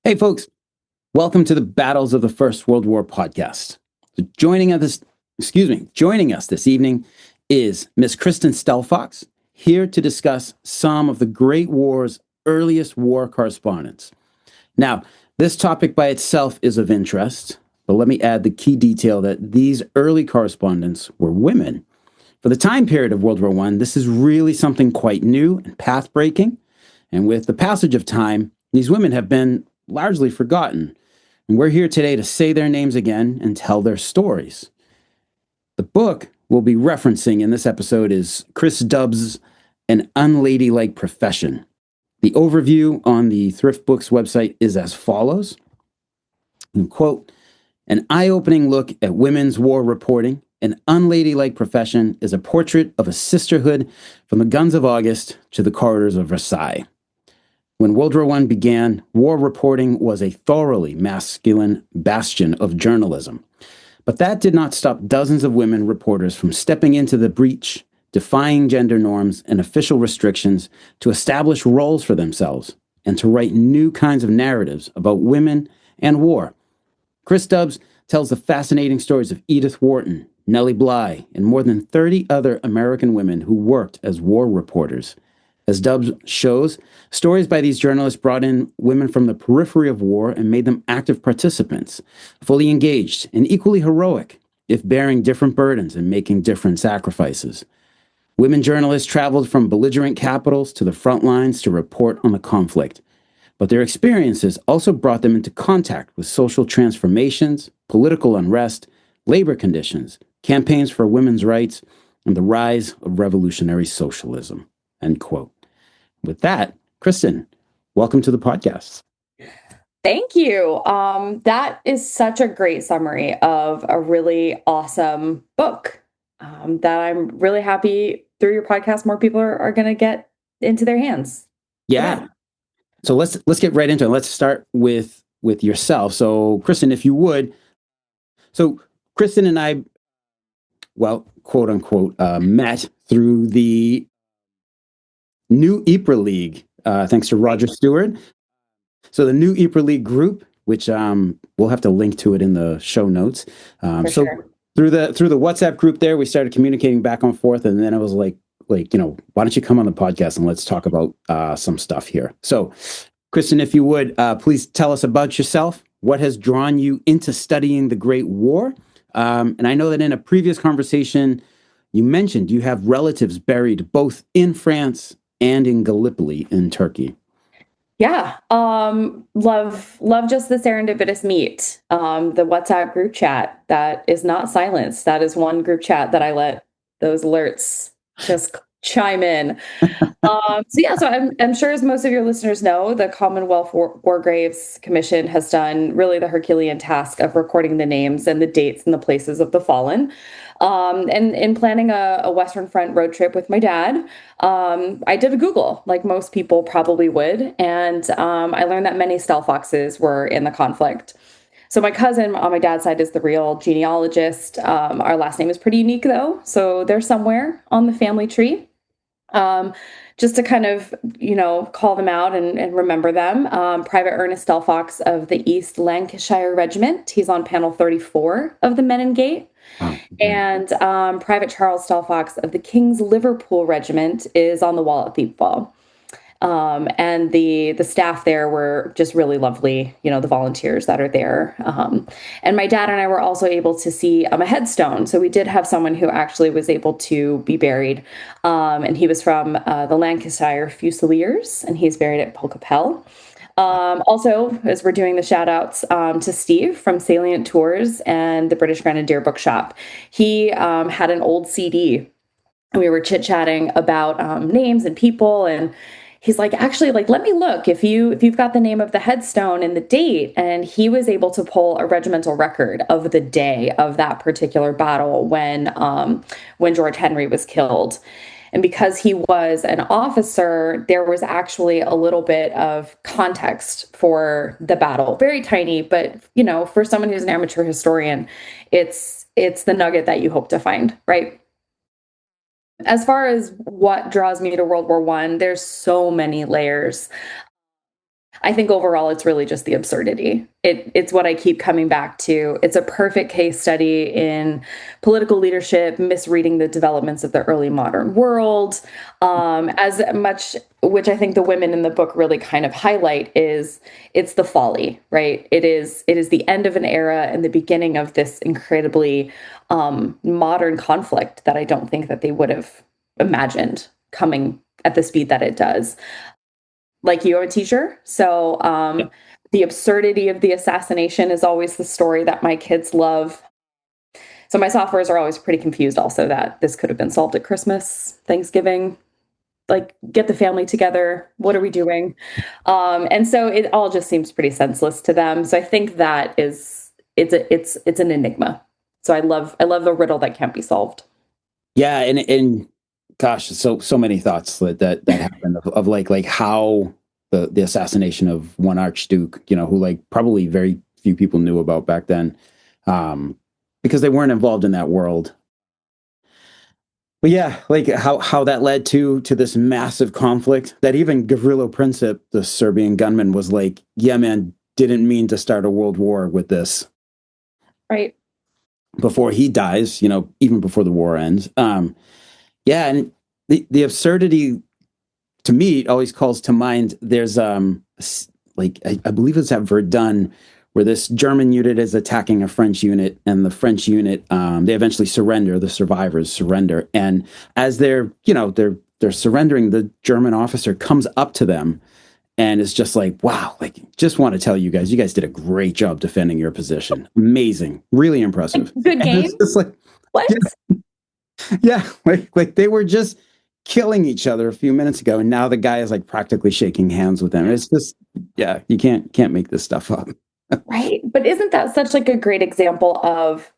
Hey, folks, welcome to the Battles of the First World War podcast. Joining us this evening is Miss Kristin Stelfox, here to discuss some of the Great War's earliest war correspondents. Now, this topic by itself is of interest, but let me add the key detail that these early correspondents were women. For the time period of World War I, this is really something quite new and path-breaking, and with the passage of time, these women have been largely forgotten. And we're here today to say their names again and tell their stories. The book we'll be referencing in this episode is Chris Dubb's An Unladylike Profession. The overview on the Thrift Books website is as follows. And quote, an eye-opening look at women's war reporting. An Unladylike Profession is a portrait of a sisterhood from the guns of August to the corridors of Versailles. When World War I began, war reporting was a thoroughly masculine bastion of journalism. But that did not stop dozens of women reporters from stepping into the breach, defying gender norms and official restrictions to establish roles for themselves and to write new kinds of narratives about women and war. Chris Dubbs tells the fascinating stories of Edith Wharton, Nellie Bly, and more than 30 other American women who worked as war reporters. As Dubbs shows, stories by these journalists brought in women from the periphery of war and made them active participants, fully engaged and equally heroic, if bearing different burdens and making different sacrifices. Women journalists traveled from belligerent capitals to the front lines to report on the conflict, but their experiences also brought them into contact with social transformations, political unrest, labor conditions, campaigns for women's rights, and the rise of revolutionary socialism. End quote. With that, Kristin, welcome to the podcast. Thank you. That is such a great summary of a really awesome book that I'm really happy through your podcast, more people are going to get into their hands. Yeah. So let's get right into it. Let's start with yourself. So, Kristin, if you would. So, Kristin and I, well, quote unquote, met through the New Ypres League, thanks to Roger Stewart. So the New Ypres League group, which we'll have to link to it in the show notes. For So sure. through the WhatsApp group there, we started communicating back and forth, and then it was like why don't you come on the podcast and let's talk about some stuff here. So, Kristin, if you would, please tell us about yourself. What has drawn you into studying the Great War? And I know that in a previous conversation, you mentioned you have relatives buried both in France and in Gallipoli in Turkey. Yeah. Love just the serendipitous meet. The WhatsApp group chat that is not silenced. That is one group chat that I let those alerts just chime in. So I'm sure, as most of your listeners know, the Commonwealth War Graves Commission has done really the Herculean task of recording the names and the dates and the places of the fallen. And in planning a Western Front road trip with my dad, I did a Google, like most people probably would, and I learned that many Stelfoxes were in the conflict. So my cousin on my dad's side is the real genealogist. Our last name is pretty unique, though, so they're somewhere on the family tree. Just to kind of, call them out and remember them. Private Ernest Stelfox of the East Lancashire Regiment. He's on panel 34 of the Menin Gate. Oh, And Private Charles Stelfox of the King's Liverpool Regiment is on the wall at Thiepval. And the staff there were just really lovely, the volunteers that are there. And my dad and I were also able to see a headstone. So we did have someone who actually was able to be buried. And he was from the Lancashire Fusiliers, and he's buried at Polkapel. Also, as we're doing the shout outs to Steve from Salient Tours and the British Grenadier Bookshop, he had an old CD. We were chit chatting about names and people, and he's like, actually, like, let me look if you've got the name of the headstone and the date. And he was able to pull a regimental record of the day of that particular battle when George Henry was killed. And because he was an officer, there was actually a little bit of context for the battle. Very tiny, but for someone who's an amateur historian, it's the nugget that you hope to find, right? As far as what draws me to World War I, there's so many layers. I think overall it's really just the absurdity. It's what I keep coming back to. It's a perfect case study in political leadership, misreading the developments of the early modern world. As much, which I think the women in the book really kind of highlight, is it's the folly, right? It is the end of an era and the beginning of this incredibly modern conflict that I don't think that they would have imagined coming at the speed that it does. Like you, I'm a teacher. So Yeah. the absurdity of the assassination is always the story that my kids love. So my sophomores are always pretty confused also that this could have been solved at Christmas, Thanksgiving, like get the family together. What are we doing? And so it all just seems pretty senseless to them. So I think that is it's an enigma. So I love a riddle that can't be solved. Yeah, and gosh, so many thoughts that happened of like how the assassination of one archduke, who like probably very few people knew about back then, um, because they weren't involved in that world. But yeah, like how that led to this massive conflict that even Gavrilo Princip, the Serbian gunman, was like, yeah, man, didn't mean to start a world war with this Right. before he dies, even before the war ends. Yeah, and the absurdity to me always calls to mind. There's like I believe it's at Verdun where this German unit is attacking a French unit, and the French unit they eventually surrender. The survivors surrender, and as they're surrendering, the German officer comes up to them and is just like, wow, like just want to tell you guys did a great job defending your position. Amazing, really Like, impressive. good And game. it's just like, yeah, What? yeah, like they were just killing each other a few minutes ago, and now the guy is like practically shaking hands with them. It's just, yeah, you can't make this stuff up. Right. But isn't that such like a great example of,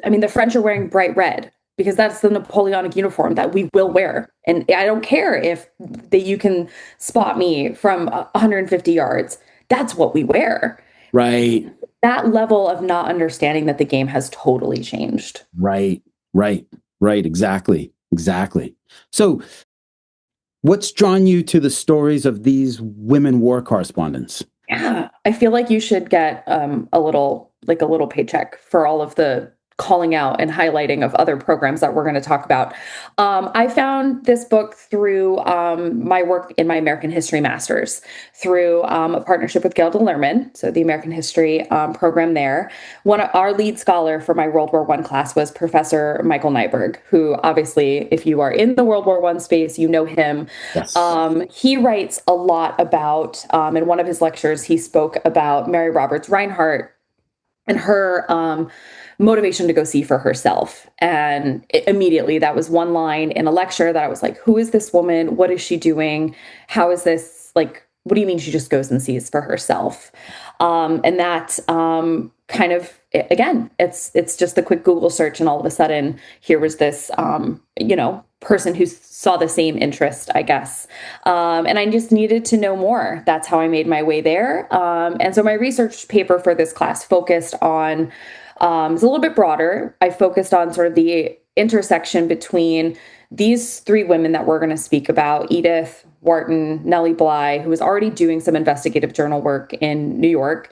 I mean, the French are wearing bright red because that's the Napoleonic uniform that we will wear. And I don't care if that you can spot me from 150 yards. That's what we wear. Right, That level of not understanding that the game has totally changed. right, right, right. Exactly, exactly. So, what's drawn you to the stories of these women war correspondents? Yeah, I feel like you should get a little paycheck for all of the calling out and highlighting of other programs that we're going to talk about. I found this book through my work in my American History Masters, through a partnership with Gail DeLerman, so the American History program there. One of our lead scholar for my World War One class was Professor Michael Nyberg, who obviously, if you are in the World War One space, you know him. Yes. He writes a lot about, in one of his lectures, he spoke about Mary Roberts Reinhardt and her motivation to go see for herself. And immediately, that was one line in a lecture that I was like, who is this woman? What is she doing? How is this like, what do you mean she just goes and sees for herself? And that kind of, again, it's just a quick Google search, and all of a sudden, here was this, person who saw the same interest, I guess. And I just needed to know more. That's how I made my way there. And so my research paper for this class focused on, it's a little bit broader. I focused on sort of the intersection between these three women that we're going to speak about: Edith Wharton, Nellie Bly, who was already doing some investigative journal work in New York,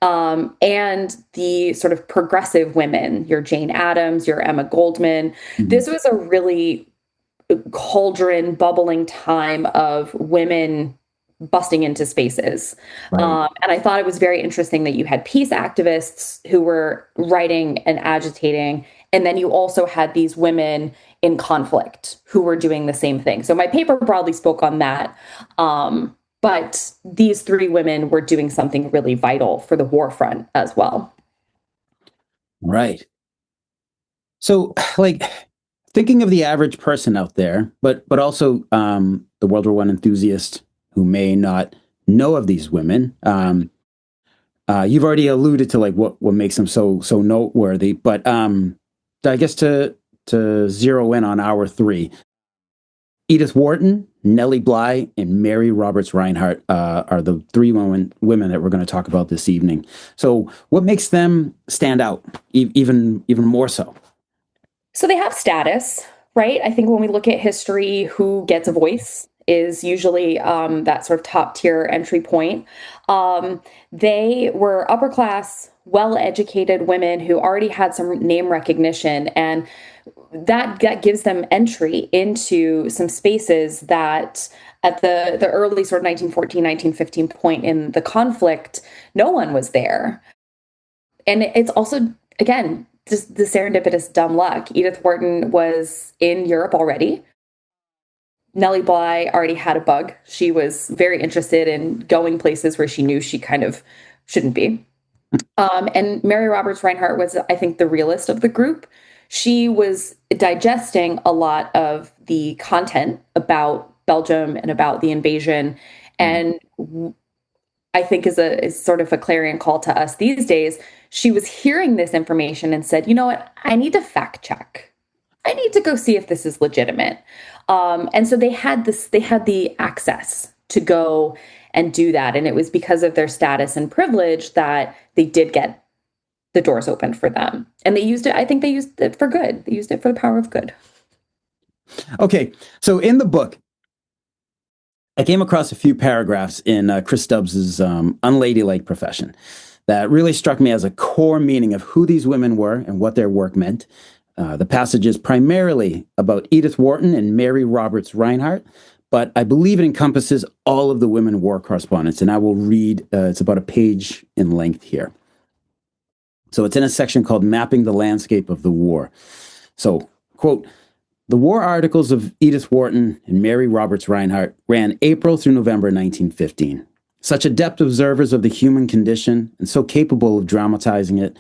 and the sort of progressive women, your Jane Addams, your Emma Goldman. Mhm. This was a really cauldron, bubbling time of women busting into spaces. Right. And I thought it was very interesting that you had peace activists who were writing and agitating, and then you also had these women in conflict who were doing the same thing. So my paper broadly spoke on that. But these three women were doing something really vital for the war front as well. Right. So, like, thinking of the average person out there, but also the World War One enthusiast who may not know of these women. You've already alluded to like what makes them so noteworthy, but I guess to zero in on our three: Edith Wharton, Nellie Bly, and Mary Roberts Reinhardt are the three women that we're going to talk about this evening. So, what makes them stand out even more so? So they have status, right? I think when we look at history, who gets a voice is usually that sort of top tier entry point. They were upper class, well educated women who already had some name recognition, and that gives them entry into some spaces that at the early sort of 1914, 1915 point in the conflict, no one was there. And it's also, again, just the serendipitous dumb luck. Edith Wharton was in Europe already. Nellie Bly already had a bug. She was very interested in going places where she knew she kind of shouldn't be. And Mary Roberts Rinehart was, I think, the realist of the group. She was digesting a lot of the content about Belgium and about the invasion, and I think is sort of a clarion call to us these days. She was hearing this information and said, "You know what? I need to fact check. I need to go see if this is legitimate." And so they had this. They had the access to go and do that, and it was because of their status and privilege that they did get the doors opened for them. And they used it. I think they used it for good. They used it for the power of good. Okay, so in the book, I came across a few paragraphs in Chris Stubbs's Unladylike Profession that really struck me as a core meaning of who these women were and what their work meant. The passage is primarily about Edith Wharton and Mary Roberts Rinehart, but I believe it encompasses all of the women war correspondents, and I will read, it's about a page in length here. So it's in a section called Mapping the Landscape of the War. So, quote, "The war articles of Edith Wharton and Mary Roberts Rinehart ran April through November 1915. Such adept observers of the human condition and so capable of dramatizing it,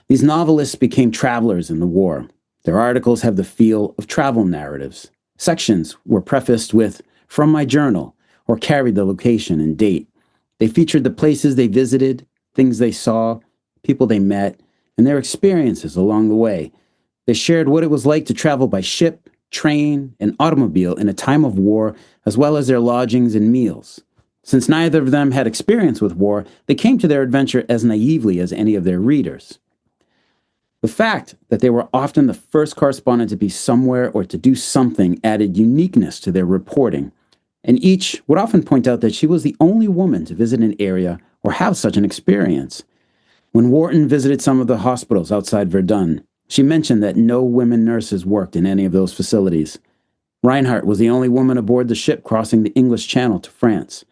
these novelists became travelers in the war. Their articles have the feel of travel narratives. Sections were prefaced with, 'From my journal,' or carried the location and date. They featured the places they visited, things they saw, people they met, and their experiences along the way. They shared what it was like to travel by ship, train, and automobile in a time of war, as well as their lodgings and meals. Since neither of them had experience with war, they came to their adventure as naively as any of their readers. The fact that they were often the first correspondent to be somewhere or to do something added uniqueness to their reporting, and each would often point out that she was the only woman to visit an area or have such an experience. When Wharton visited some of the hospitals outside Verdun, she mentioned that no women nurses worked in any of those facilities. Rinehart was the only woman aboard the ship crossing the English Channel to France.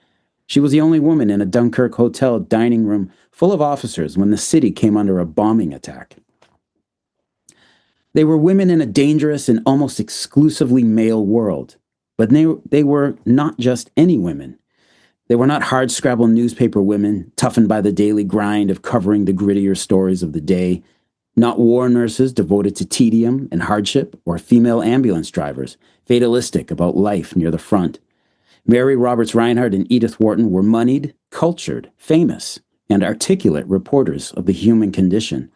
She was the only woman in a Dunkirk hotel dining room full of officers when the city came under a bombing attack. They were women in a dangerous and almost exclusively male world, but they were not just any women. They were not hardscrabble newspaper women, toughened by the daily grind of covering the grittier stories of the day, not war nurses devoted to tedium and hardship, or female ambulance drivers, fatalistic about life near the front. Mary Roberts Rinehart and Edith Wharton were moneyed, cultured, famous, and articulate reporters of the human condition.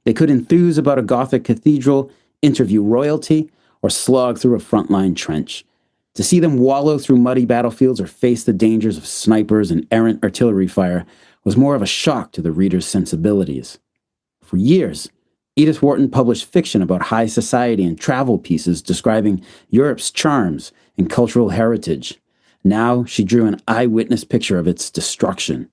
They could enthuse about a Gothic cathedral, interview royalty, or slog through a frontline trench. To see them wallow through muddy battlefields or face the dangers of snipers and errant artillery fire was more of a shock to the reader's sensibilities. For years, Edith Wharton published fiction about high society and travel pieces describing Europe's charms and cultural heritage. Now she drew an eyewitness picture of its destruction.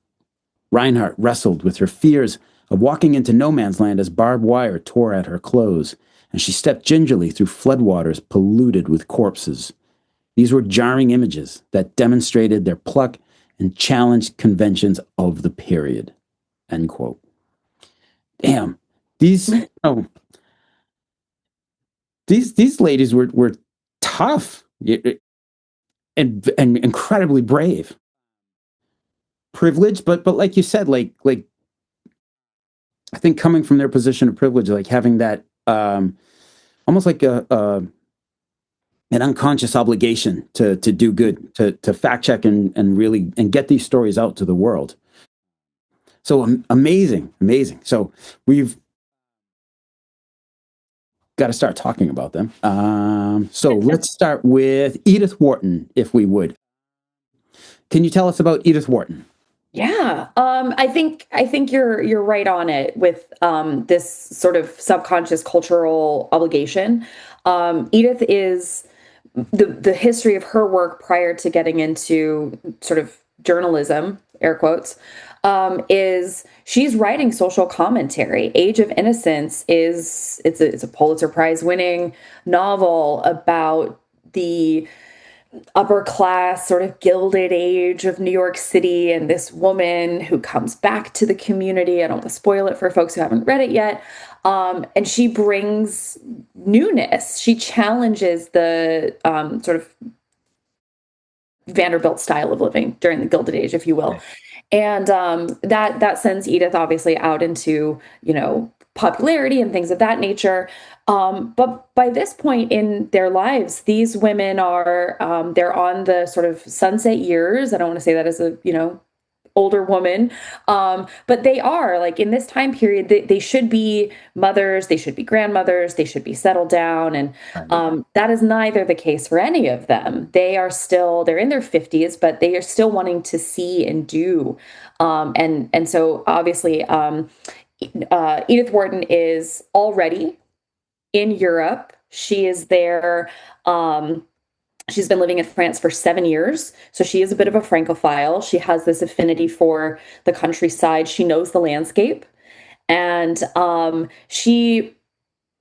Rinehart wrestled with her fears of walking into no man's land as barbed wire tore at her clothes, and she stepped gingerly through floodwaters polluted with corpses. These were jarring images that demonstrated their pluck and challenged conventions of the period. End quote. Damn, these oh, these ladies were tough and incredibly brave, privileged, but like you said, like I think coming from their position of privilege, like having that almost like a an unconscious obligation to do good, to fact check and really and get these stories out to the world. So amazing, amazing. So we've got to start talking about them. So let's start with Edith Wharton, if we would. Can you tell us about Edith Wharton? Yeah, I think you're right on it with this sort of subconscious cultural obligation. Edith is the history of her work prior to getting into sort of journalism, air quotes, is she's writing social commentary. Age of Innocence is it's a Pulitzer Prize winning novel about the upper class, sort of gilded age of New York City, and this woman who comes back to the community. I don't want to spoil it for folks who haven't read it yet. And she brings newness. She challenges the sort of Vanderbilt style of living during the Gilded Age, if you will. Right. And that sends Edith obviously out into, popularity and things of that nature. But by this point in their lives, these women are they're on the sort of sunset years. I don't want to say that as a older woman, but they are like in this time period. They should be mothers, they should be grandmothers, they should be settled down, and Right. that is neither the case for any of them. They're in their 50s, but they are still wanting to see and do, and so obviously Edith Wharton is already in Europe. She is there. She's been living in France for 7 years. So she is a bit of a Francophile. She has this affinity for the countryside. She knows the landscape. And she,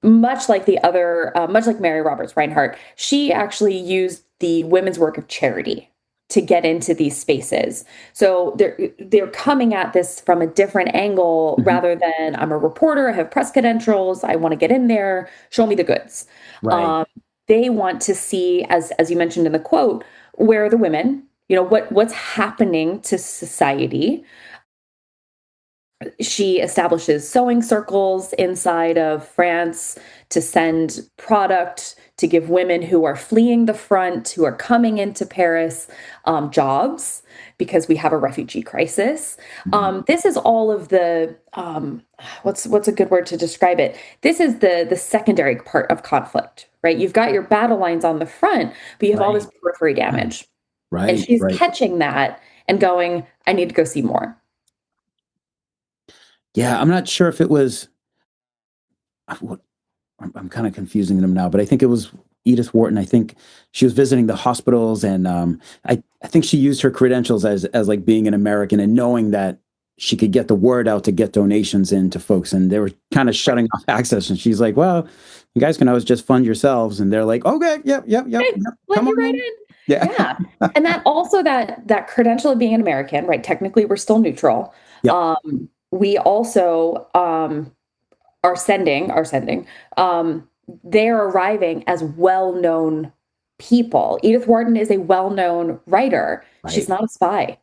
much like Mary Roberts Reinhardt, she actually used the women's work of charity to get into these spaces. So they're coming at this from a different angle Mhm. rather than I'm a reporter, I have press credentials, I want to get in there, show me the goods. Right. Um, they want to see, as you mentioned in the quote, where are the women? What's happening to society? She establishes sewing circles inside of France to send product to give women who are fleeing the front, who are coming into Paris, jobs because we have a refugee crisis. Mhm. This is all of the what's a good word to describe it? This is the secondary part of conflict, right? You've got your battle lines on the front, but you have all Right. this periphery damage, and Right. she's Right. catching that and going, "I need to go see more." Yeah, I'm not sure if it was. What I'm kind of confusing them now, but I think it was Edith Wharton. I think she was visiting the hospitals, and I think she used her credentials as like being an American and knowing that she could get the word out to get donations in to folks, and they were kind of shutting off access. And she's like, "Well, you guys can always just fund yourselves," and they're like, "Okay, yep, yep, yep, Right, yep, let come you on right in." in. Yeah, Yeah. And that also that credential of being an American, right? Technically, we're still neutral. yep, We also are sending. Um, they're arriving as well-known people. Edith Wharton is a well-known writer. She's right, not a spy.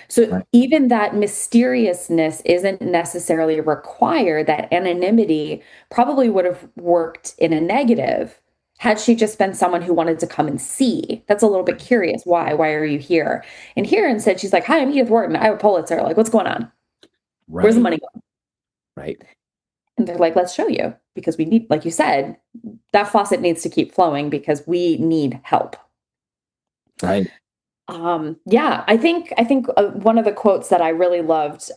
So right, even that mysteriousness isn't necessarily required. That anonymity probably would have worked in a negative had she just been someone who wanted to come and see. That's a little bit curious. Why? Why are you here? And here instead, she's like, "Hi, I'm Edith Wharton. I have a Pulitzer. Like, what's going on? Where's the right, money going?" right, And they're like, "Let's show you because we need, like you said, that faucet needs to keep flowing because we need help." right. Yeah, I think one of the quotes that I really loved,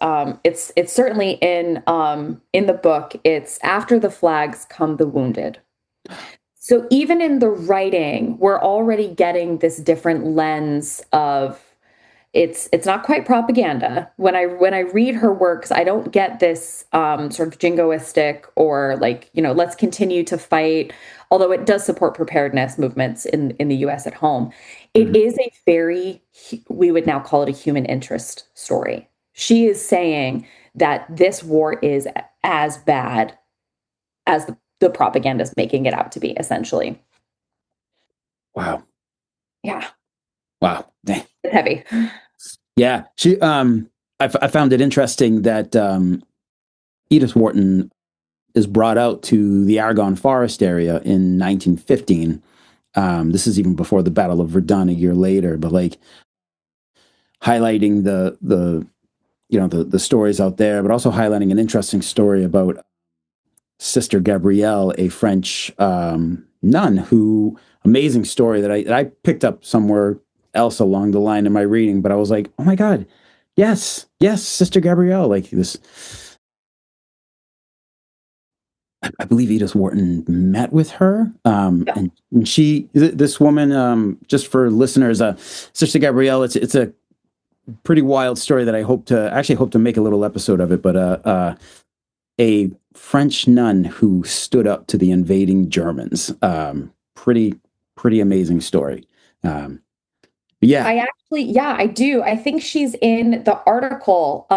it's certainly in the book. It's after the flags come the wounded. So even in the writing, we're already getting this different lens of it's not quite propaganda. When I read her works, I don't get this sort of jingoistic or like, let's continue to fight, although it does support preparedness movements in the US at home. It Mhm. is a very, we would now call it a human interest story. She is saying that this war is as bad as the propaganda is making it out to be, essentially. Wow, Yeah, wow. Dang. it's heavy. Yeah, I found it interesting that Edith Wharton is brought out to the Argonne Forest area in 1915. This is even before the Battle of Verdun a year later, but like highlighting the stories out there, but also highlighting an interesting story about Sister Gabrielle, a French nun who amazing story that I picked up somewhere else along the line in my reading, but I was like, oh my God, yes, yes, Sister Gabrielle, like this I believe Edith Wharton met with her, Yeah. and this woman, just for listeners, Sister Gabrielle, it's a pretty wild story that I hope to make a little episode of it. But a French nun who stood up to the invading Germans. Pretty amazing story. Um, yeah. I actually, yeah, I do. I think she's in the article.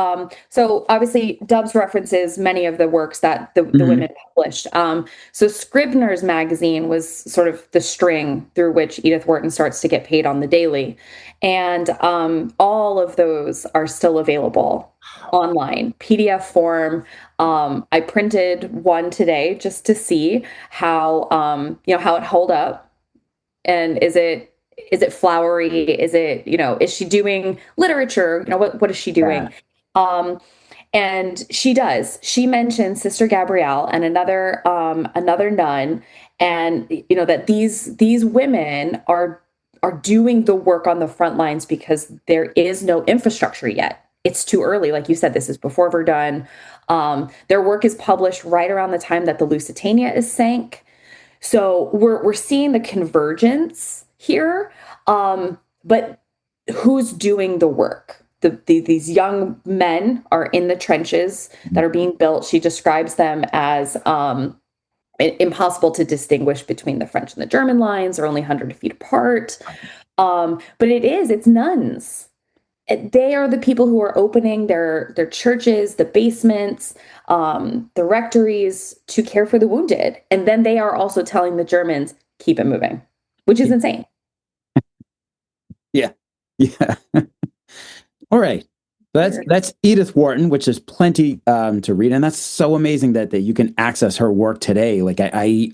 So obviously, Dubs references many of the works that the Mhm. women published. So Scribner's magazine was sort of the string through which Edith Wharton starts to get paid on the daily. And all of those are still available online, PDF form. I printed one today just to see how, how it hold up, and is it flowery, is it, is she doing literature, what is she Yeah. doing? Um and she mentions Sister Gabrielle and another nun, and that these women are doing the work on the front lines because there is no infrastructure yet. It's too early, like you said. This is before Verdun. Their work is published right around the time that the Lusitania is sank, so we're seeing the convergence here, but who's doing the work? These young men are in the trenches that are being built. She describes them as impossible to distinguish between the French and the German lines. They're only 100 feet apart. But it's nuns. They are the people who are opening their churches, the basements, the rectories to care for the wounded. And then they are also telling the Germans, keep it moving, which is insane. Yeah. Yeah. All right. Weird. That's Edith Wharton, which is plenty to read, and that's so amazing that you can access her work today. Like I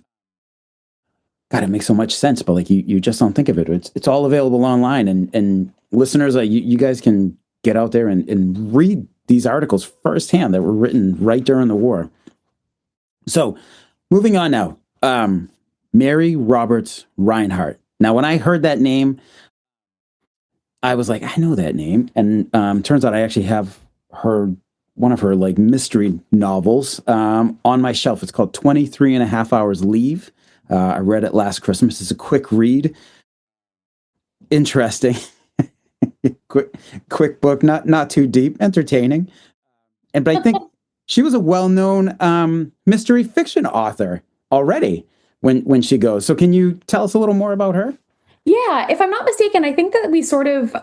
God, it makes so much sense, but like you just don't think of it. It's all available online, and listeners, you guys can get out there and read these articles firsthand that were written right during the war. So, moving on now, Mary Roberts Reinhardt. Now, when I heard that name, I was like, I know that name, and turns out I actually have her one of her like mystery novels on my shelf. It's called 23 and a half hours leave. I read it last Christmas. It's a quick read, interesting, quick quick book, not too deep, entertaining. And but I think she was a well-known mystery fiction author already when she goes. So can you tell us a little more about her? Yeah, if I'm not mistaken, I think that we sort of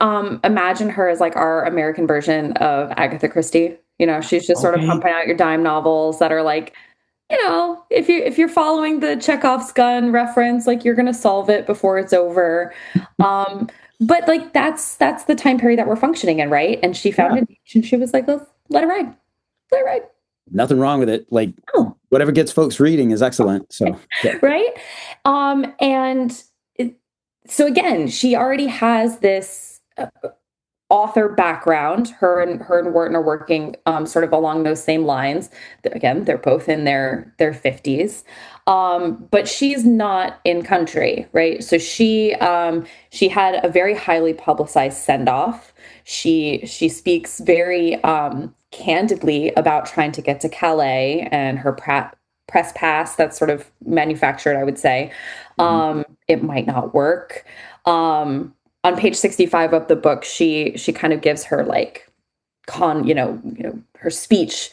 imagine her as like our American version of Agatha Christie. She's just sort of Okay. pumping out your dime novels that are like, if you're following the Chekhov's gun reference, like you're gonna solve it before it's over. Um, but like that's the time period that we're functioning in, right? And she found Yeah. a niche, and she was like, let's let it ride, let it ride. Nothing wrong with it. Like Oh, whatever gets folks reading is excellent. So yeah. right. And so again, she already has this author background. Her and Wharton are working sort of along those same lines. Again, they're both in their 50s. But she's not in country, right? So she had a very highly publicized send-off. She speaks very candidly about trying to get to Calais and her press pass that's sort of manufactured, I would say. Mhm. It might not work. On page 65 of the book, she kind of gives her like her speech,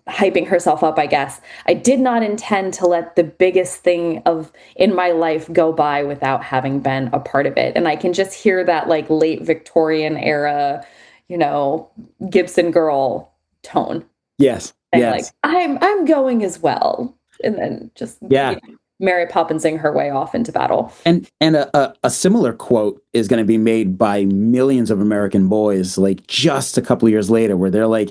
hyping herself up, I guess. I did not intend to let the biggest thing of in my life go by without having been a part of it. And I can just hear that like late Victorian era, you know, Gibson girl tone, Yes. saying like, Yes. I'm going as well. And then just Yeah. Mary Poppinsing her way off into battle. And a similar quote is going to be made by millions of American boys, like just a couple of years later, where they're like,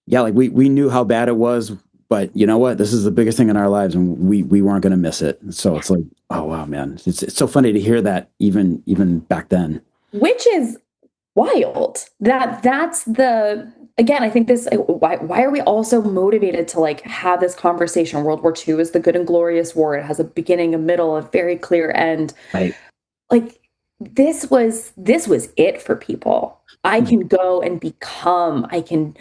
yeah, like we knew how bad it was, but you know what? This is the biggest thing in our lives, and we weren't going to miss it. So it's like, oh wow, man, it's so funny to hear that even back then. Which is wild. That's the again, I think this why are we all so motivated to like have this conversation? World War II is the good and glorious war. It has a beginning, a middle, a very clear end. Right. Like this was it for people. I can go and become, I can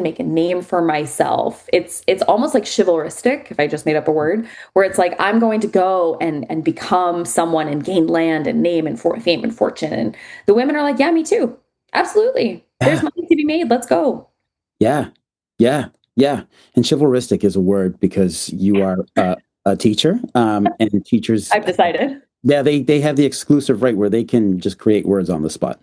make a name for myself. It's almost like chivalristic, if I just made up a word, where it's like I'm going to go and become someone and gain land and name and for fame and fortune. And the women are like, yeah, me too. Absolutely. There's Yeah, money to be made. Let's go. yeah, yeah, yeah. And chivalristic is a word because you are a teacher, and teachers, I've decided. yeah, they have the exclusive right where they can just create words on the spot.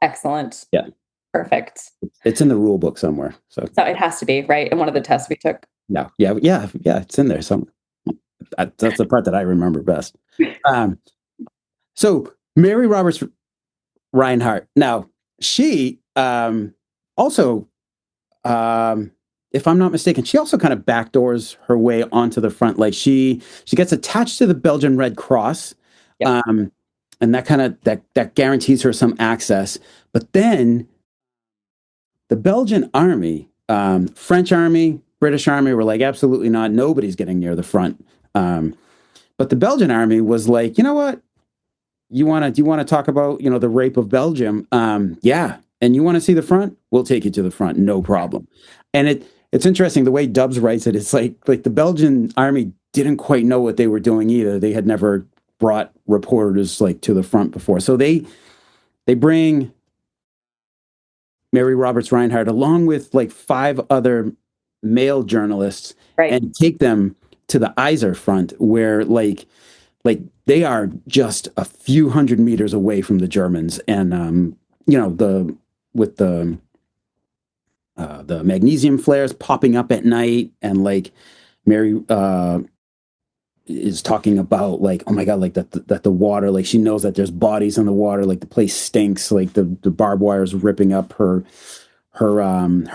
Excellent. Yeah, Perfect. it's in the rule book somewhere. So So it has to be, right? In one of the tests we took. yeah, yeah, yeah, yeah. It's in there. Some that's the part that I remember best. Um, so Mary Roberts Reinhardt. Now she also, um, if I'm not mistaken, she also kind of backdoors her way onto the front. Like she gets attached to the Belgian Red Cross, Yep. um, and that kind of that guarantees her some access. But then the Belgian army, French army, British army were like, absolutely not. Nobody's getting near the front. But the Belgian army was like, you know what? Do you want to talk about, the rape of Belgium? Yeah. And you want to see the front? We'll take you to the front. No problem. And it's interesting the way Dubs writes it. It's like the Belgian army didn't quite know what they were doing either. They had never brought reporters like to the front before. So they bring Mary Roberts Reinhardt along with like five other male journalists Right. and take them to the Iser front where like they are just a few hundred meters away from the Germans, and the with the magnesium flares popping up at night, and like Mary is talking about like, oh my god, like that the water, like she knows that there's bodies in the water, like the place stinks, like the barbed wire is ripping up her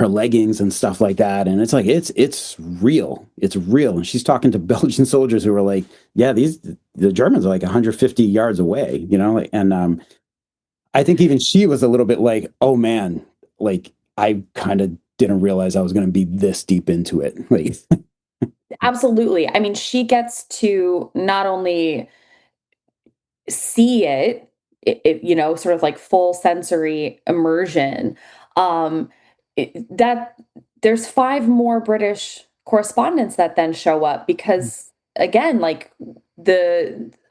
leggings and stuff like that. And it's like it's real. And she's talking to Belgian soldiers who are like, yeah, the Germans are like 150 yards away, like. And I think even she was a little bit like, oh man, like I kind of didn't realize I was going to be this deep into it. Like, Absolutely. I mean, she gets to not only see sort of like full sensory immersion. Um, that there's five more British correspondents that then show up because again, like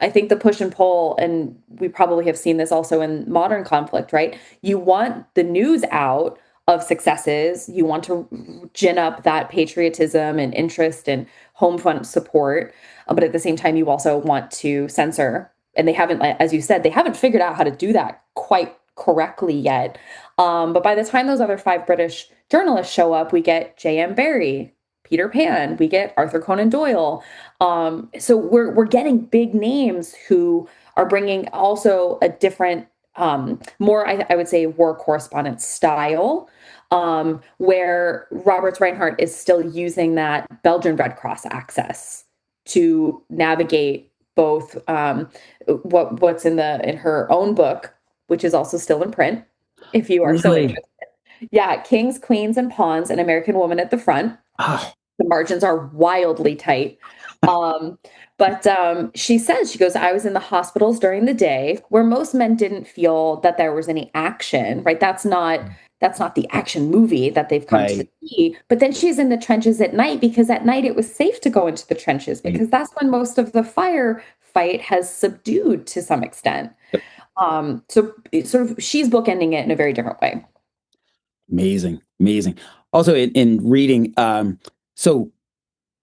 I think the push and pull, and we probably have seen this also in modern conflict, right? You want the news out of successes. You want to gin up that patriotism and interest and home front support, but at the same time, you also want to censor, and they haven't, as you said, they haven't figured out how to do that quite correctly yet. But by the time those other five British journalists show up, we get J.M. Barrie, Peter Pan, we get Arthur Conan Doyle. So we're getting big names who are bringing also a different, more I would say war correspondent style, where Roberts Reinhardt is still using that Belgian Red Cross access to navigate both what's in her own book, which is also still in print, if you are so really? interested. Yeah, Kings, Queens, and Pawns, an American Woman at the Front. Oh, The margins are wildly tight. Um, but she says, she goes, I was in the hospitals during the day where most men didn't feel that there was any action, right? That's not the action movie that they've come to right. see. But then she's in the trenches at night because at night it was safe to go into the trenches because that's when most of the firefight has subdued to some extent. So it's sort of she's bookending it in a very different way. Amazing, amazing. Also, in reading, so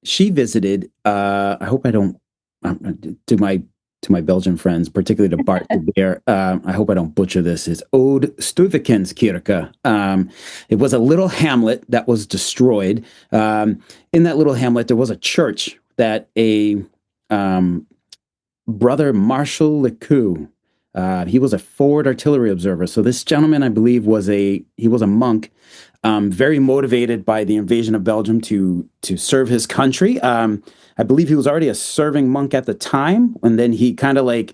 she visited. I hope I don't to my Belgian friends, particularly to Bart de Beer. I hope I don't butcher this. Is Ode Stuvekenskirke. It was a little hamlet that was destroyed. In that little hamlet, there was a church that a brother Marshal Lecoux. He was a forward artillery observer. So this gentleman, I believe, he was a monk, very motivated by the invasion of Belgium to serve his country. I believe he was already a serving monk at the time, and then he kind of like,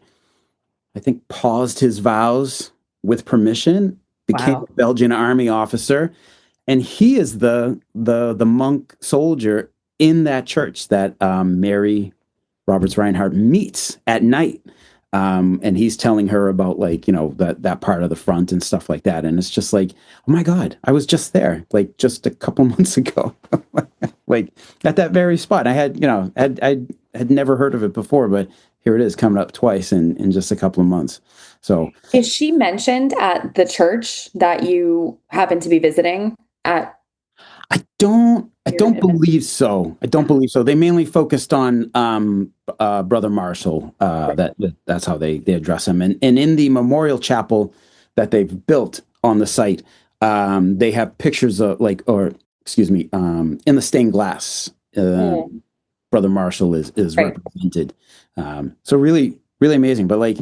I think, paused his vows with permission, became Wow. a Belgian army officer, and he is the monk soldier in that church that Mary Roberts Reinhardt meets at night. And he's telling her about like, that part of the front and stuff like that. And it's just like, oh my God, I was just there, like just a couple months ago, like at that very spot. I had, I had never heard of it before, but here it is coming up twice in just a couple of months. So Is she mentioned at the church that you happen to be visiting at I don't your? believe so. I don't believe so. They mainly focused on Brother Marshall. That's how they address him. And in the memorial chapel that they've built on the site, they have pictures of or excuse me, in the stained glass. Mm, Brother Marshall is right. represented. So really, really amazing. But like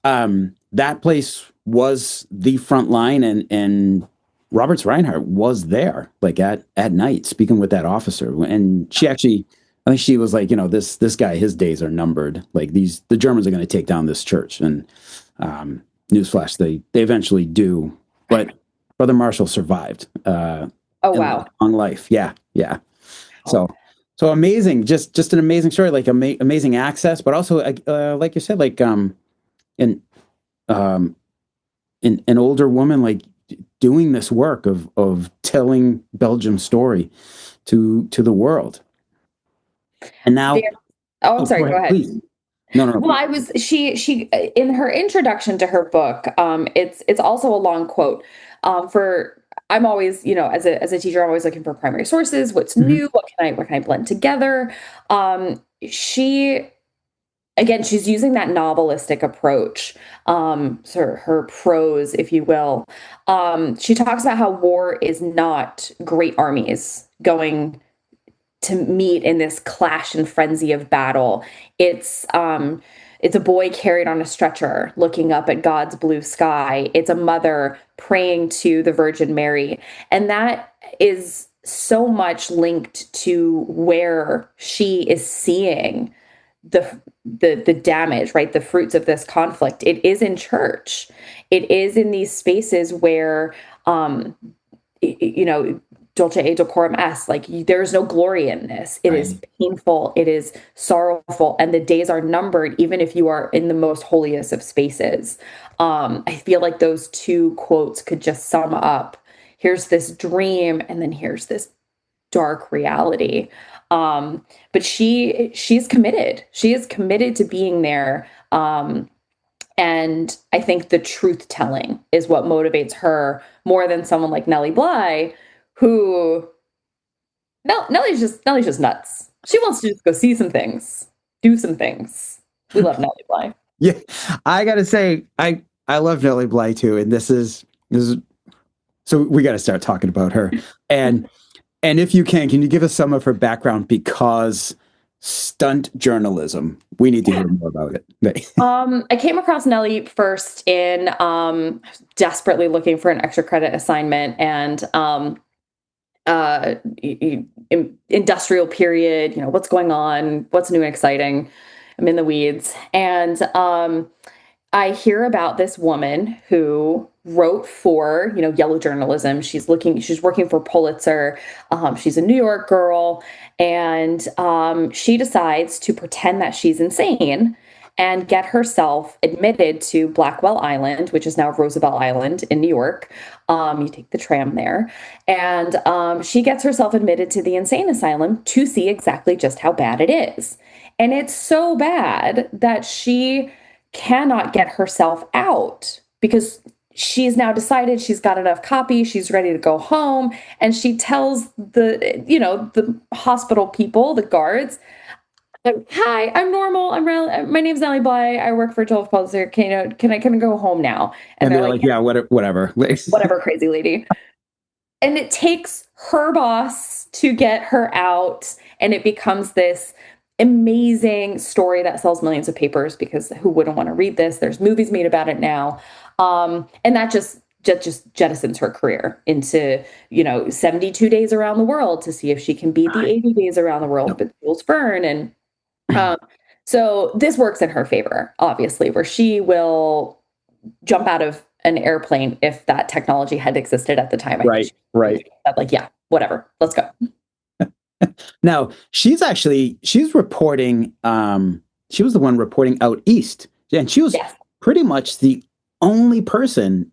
that place was the front line, and Roberts Reinhardt was there, like at night, speaking with that officer. And she actually, I think she was like, this guy, his days are numbered. Like the Germans are going to take down this church. And newsflash, they eventually do. But Brother Marshall survived. Oh, And wow. long life. Yeah, yeah. So amazing, just an amazing story, like amazing access, but also like you said, like an um an older woman like doing this work of telling Belgium's story to the world. And now, There, oh, I'm oh, sorry. go Go ahead, ahead. please. No, no, no, Well, please. I was she in her introduction to her book. It's also a long quote. For I'm always, as a teacher, I'm always looking for primary sources. What's Mhm. new? What can I blend together? She again, she's using that novelistic approach, sort of her prose, if you will. She talks about how war is not great armies going to meet in this clash and frenzy of battle. It's a boy carried on a stretcher looking up at God's blue sky. It's a mother praying to the Virgin Mary. And that is so much linked to where she is seeing the damage, right? The fruits of this conflict. It is in church. It is in these spaces where um you know, dulce et decorum est, like there's no glory in this. It is Right, painful, it is sorrowful, and the days are numbered, even if you are in the most holiest of spaces. I feel like those two quotes could just sum up, here's this dream, and then here's this dark reality. But she's committed. She is committed to being there. And I think the truth telling is what motivates her more than someone like Nellie Bly, who Nellie's just nuts. She wants to just go see some things, do some things. We love Nellie Bly. yeah. I gotta say, I love Nellie Bly too, and this is so we got to start talking about her. And if you can you give us some of her background, because stunt journalism, we need to Yeah. hear more about it. I came across Nellie first in desperately looking for an extra credit assignment, and uh, industrial period, what's going on, what's new and exciting. I'm in the weeds. And I hear about this woman who wrote for, yellow journalism. She's working for Pulitzer. She's a New York girl. And she decides to pretend that she's insane and get herself admitted to Blackwell Island, which is now Roosevelt Island in New York. You take the tram there. And she gets herself admitted to the insane asylum to see exactly just how bad it is. And it's so bad that she cannot get herself out because she's now decided she's got enough copy, she's ready to go home, and she tells the hospital people, the guards, hi, I'm normal, my name's Nellie Bly, I work for Joel Pulitzer, can I go home now? And And they're they're like, like, yeah, yeah, whatever. whatever, crazy lady. And it takes her boss to get her out, and it becomes this amazing story that sells millions of papers, because who wouldn't want to read this? There's movies made about it now. And that just jettisons her career into 72 days around the world to see if she can beat the Right. 80 days around the world Yep. with Jules Verne. And um, so this works in her favor, obviously, where she will jump out of an airplane if that technology had existed at the time. I think Right, right. like, yeah, whatever, let's go. Now she's reporting. She was the one reporting out east And she was Yes. pretty much the only person.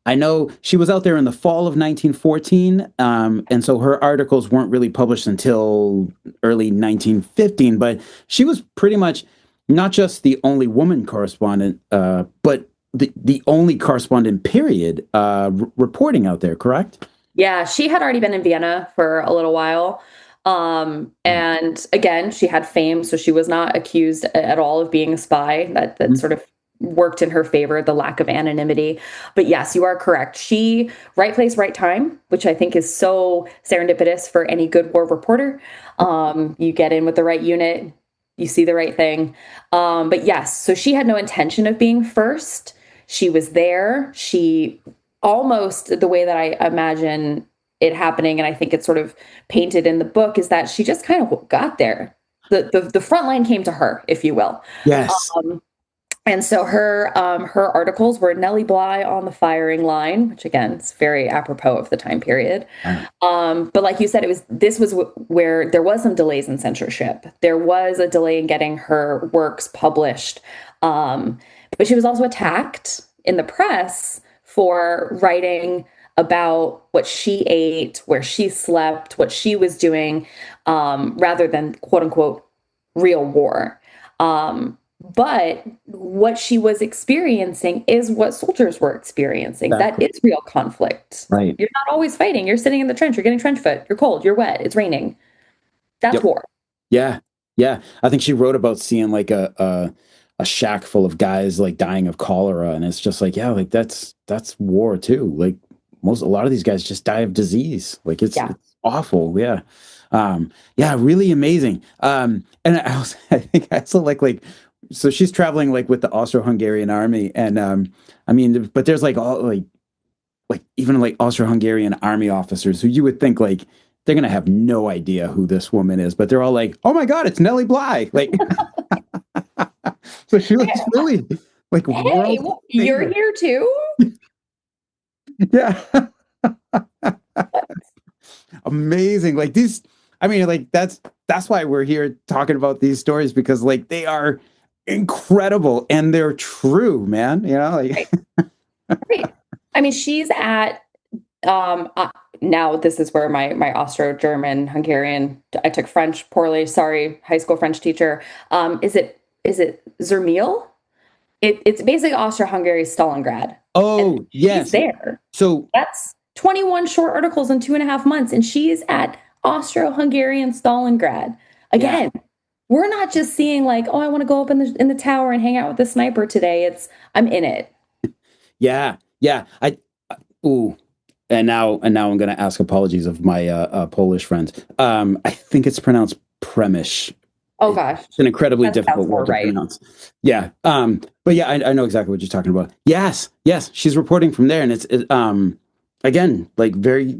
I know she was out there in the fall of 1914, and so her articles weren't really published until early 1915. But she was pretty much not just the only woman correspondent, but the only correspondent, period, reporting out there, correct? Yeah, she had already been in Vienna for a little while. And again, she had fame, so she was not accused at all of being a spy. That Mhm. sort of worked in her favor, the lack of anonymity. But yes, you are correct. She right place, right time, which I think is so serendipitous for any good war reporter. You get in with the right unit, you see the right thing. But yes, so she had no intention of being first. She was there. She almost the way that I imagine it happening, and I think it's sort of painted in the book, is that she just kind of got there. The front line came to her, if you will. Yes. Um, and so her articles were Nellie Bly on the firing line, which again is very apropos of the time period. Right. But like you said, this was where there was some delays in censorship. There was a delay in getting her works published, um, but she was also attacked in the press for writing about what she ate, where she slept, what she was doing, rather than quote unquote real war. But what she was experiencing is what soldiers were experiencing. That Exactly. is real conflict. Right. You're not always fighting. You're sitting in the trench. You're getting trench foot. You're cold. You're wet. It's raining. That's Yep. war. Yeah. Yeah. I think she wrote about seeing like a shack full of guys like dying of cholera, and it's just like, yeah, like that's war too. Like a lot of these guys just die of disease. Like Yeah. it's awful. Yeah. Yeah, really amazing. And I think I also like so she's traveling like with the Austro-Hungarian army, and I mean, but there's like all like even like Austro-Hungarian army officers who you would think like they're gonna have no idea who this woman is, but they're all like, "Oh my God, it's Nellie Bly!" Like, so she was really like Hey, world well, you're famous. here too? Yeah, amazing. Like these, I mean, like that's why we're here talking about these stories because like they are incredible and they're true, man. You know, like Right. Right. I mean, she's at now this is where my Austro-German Hungarian, I took French poorly, sorry, high school French teacher. Is it Zermil? It's basically Austro-Hungary Stalingrad. And oh she's yes. there. So That's 21 short articles in 2.5 months, and she's at Austro-Hungarian Stalingrad. yeah, Again, we're not just seeing like, oh, I want to go up in the tower and hang out with the sniper today. It's I'm in it. yeah, yeah. Ooh, and now I'm going to ask apologies of my Polish friends. I think it's pronounced Premish. Oh It's gosh, an incredibly that sounds difficult more word to right. pronounce. Yeah. But yeah, I know exactly what you're talking about. Yes, yes, she's reporting from there, and again, like very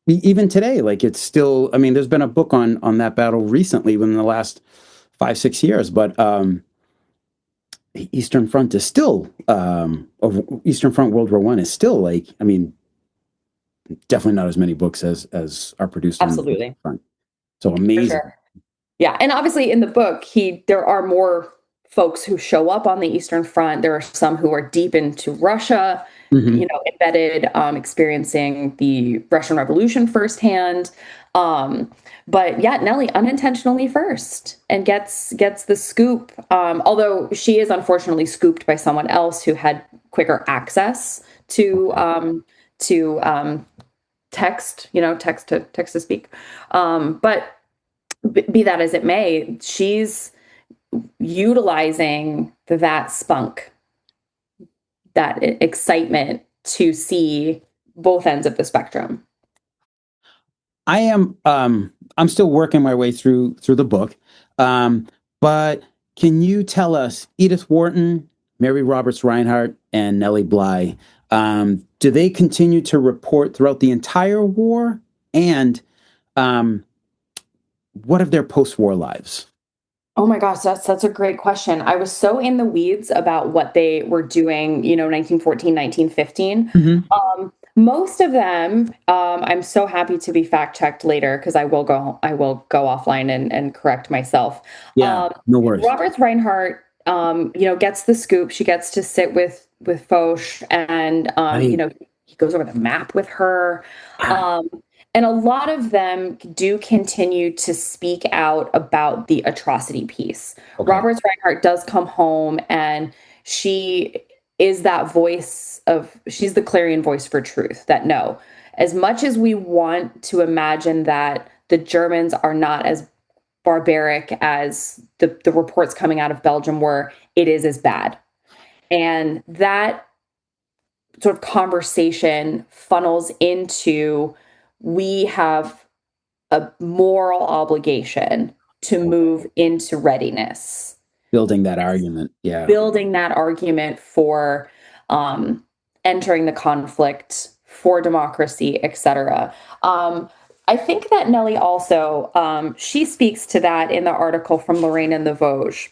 even today, like it's still. I mean, there's been a book on that battle recently within the last 5 6 years, but Eastern Front is still of Eastern Front World War One is still like, I mean, definitely not as many books as are produced on the Absolutely, front. So for amazing. sure. Yeah, and obviously in the book, he there are more folks who show up on the Eastern Front. There are some who are deep into Russia, Hmm. embedded, experiencing the Russian Revolution firsthand. Um, but yeah, Nellie unintentionally first and gets the scoop. Although she is unfortunately scooped by someone else who had quicker access to text, text to speak. But be that as it may, she's utilizing that spunk, that excitement to see both ends of the spectrum. I am I'm still working my way through the book. But can you tell us Edith Wharton, Mary Roberts Reinhardt, and Nellie Bly, do they continue to report throughout the entire war? And um, what of their post-war lives? Oh my gosh, that's a great question. I was so in the weeds about what they were doing, 1914, 1915. Hmm. Most of them, I'm so happy to be fact checked later because I will go offline and correct myself. Yeah, Um, no worries. Roberts Reinhardt gets the scoop. She gets to sit with Foch, and Right. he goes over the map with her. Yeah. Um, and a lot of them do continue to speak out about the atrocity piece. Okay. Roberts Reinhardt does come home, and she is that voice of, she's the clarion voice for truth, that no, as much as we want to imagine that the Germans are not as barbaric as the reports coming out of Belgium were, it is as bad. And that sort of conversation funnels into, we have a moral obligation to move into readiness, Building that argument. Yeah. building that argument for um, entering the conflict, for democracy, etc. I think that Nellie also, she speaks to that in the article from Lorraine and the Vosges,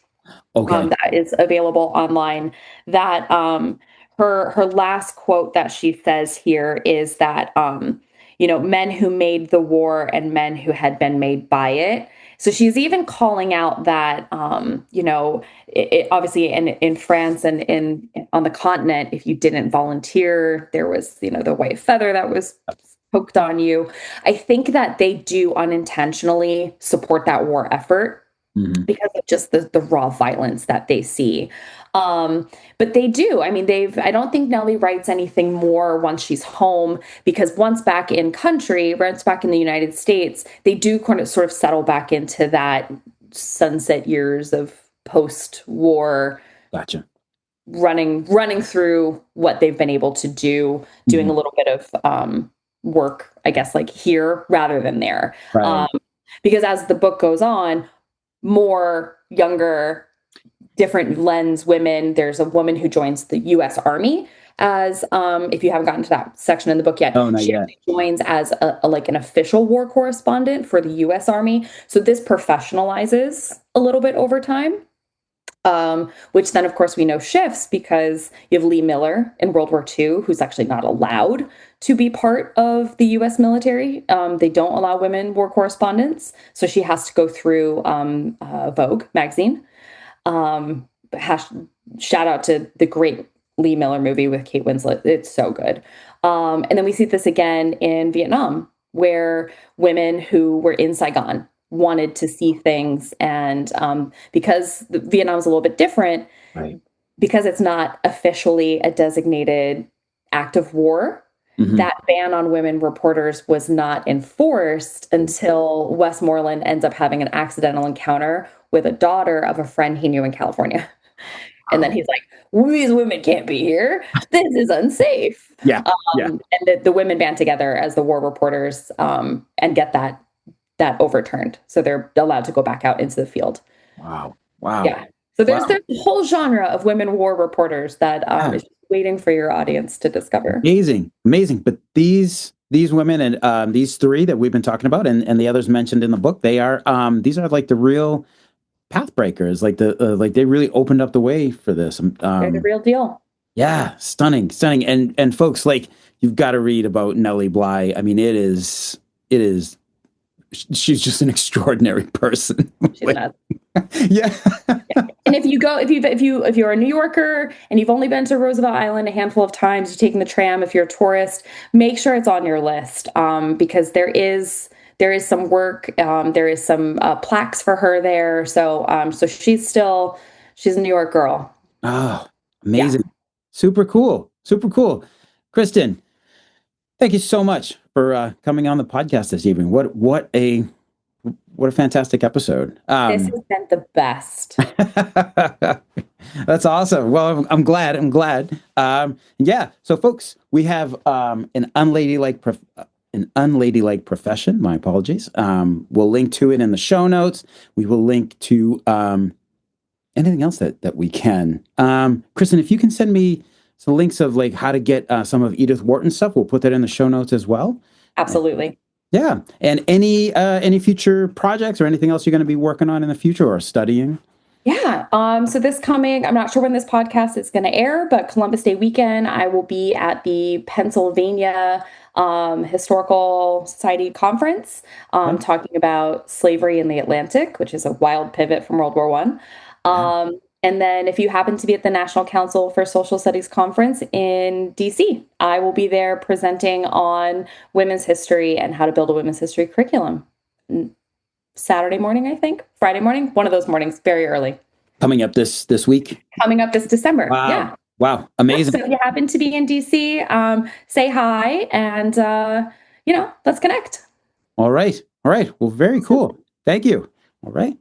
Okay. that is available online. That her last quote that she says here is that men who made the war and men who had been made by it. So she's even calling out that obviously in France and in on the continent, if you didn't volunteer, there was the white feather that was poked on you. I think that they do unintentionally support that war effort Hmm. because of just the raw violence that they see. Um, but they do. I mean, I don't think Nellie writes anything more once she's home, because once back in the United States, they do kind of sort of settle back into that sunset years of post-war Gotcha. running through what they've been able to do, doing Hmm. a little bit of work, I guess, like here rather than there. Right. Um, because as the book goes on, more younger, different lens women. There's a woman who joins the U.S. Army as, if you haven't gotten to that section in the book yet, Oh, not she yet. actually joins as like an official war correspondent for the U.S. Army. So this professionalizes a little bit over time. Which then, of course, we know shifts because you have Lee Miller in World War II, who's actually not allowed to be part of the US military. They don't allow women war correspondents. So she has to go through Vogue magazine. Um, hash, Shout out to the great Lee Miller movie with Kate Winslet. It's so good. And then we see this again in Vietnam, where women who were in Saigon wanted to see things. And because Vietnam is a little bit different, Right. because it's not officially a designated act of war, Hmm. that ban on women reporters was not enforced until Westmoreland ends up having an accidental encounter with a daughter of a friend he knew in California. And then Wow. he's like, these women can't be here. This is unsafe. Yeah. Yeah. And the women band together as the war reporters, and get that overturned. So they're allowed to go back out into the field. Wow. Wow. Yeah. So there's Wow. a whole genre of women war reporters that Yeah. is waiting for your audience to discover. Amazing. Amazing. But these women and these three that we've been talking about and the others mentioned in the book, they are these are like the real path breakers. Like like they really opened up the way for this. They're the real deal. Yeah, stunning, stunning. And folks, like you've got to read about Nellie Bly. I mean, it is she's just an extraordinary person. She's Like, nuts. yeah. Yeah. And if you're a New Yorker and you've only been to Roosevelt Island a handful of times, you're taking the tram, if you're a tourist, make sure it's on your list, because there is some work, there is some plaques for her there. So she's a New York girl. Oh, Yeah. amazing. Super cool. Super cool. Kristin, thank you so much for coming on the podcast this evening. What a fantastic episode. This has been the best. That's awesome. Well, I'm glad. I'm glad. Yeah. So, folks, we have an unladylike profession. My apologies. We'll link to it in the show notes. We will link to anything else that we can. Kristin, if you can send me some links of like how to get some of Edith Wharton's stuff, we'll put that in the show notes as well. Absolutely. Yeah. And any future projects or anything else you're going to be working on in the future or studying? Yeah. So I'm not sure when this podcast is going to air, but Columbus Day weekend, I will be at the Pennsylvania Historical Society conference, Yeah. talking about slavery in the Atlantic, which is a wild pivot from World War I. Yeah. And then if you happen to be at the National Council for Social Studies Conference in DC, I will be there presenting on women's history and how to build a women's history curriculum. Saturday morning, I think, Friday morning, one of those mornings, very early. Coming up this week? Coming up this December. Wow. Yeah. Wow. Amazing. So if you happen to be in DC, say hi and, let's connect. All right. All right. Well, very cool. Thank you. All right.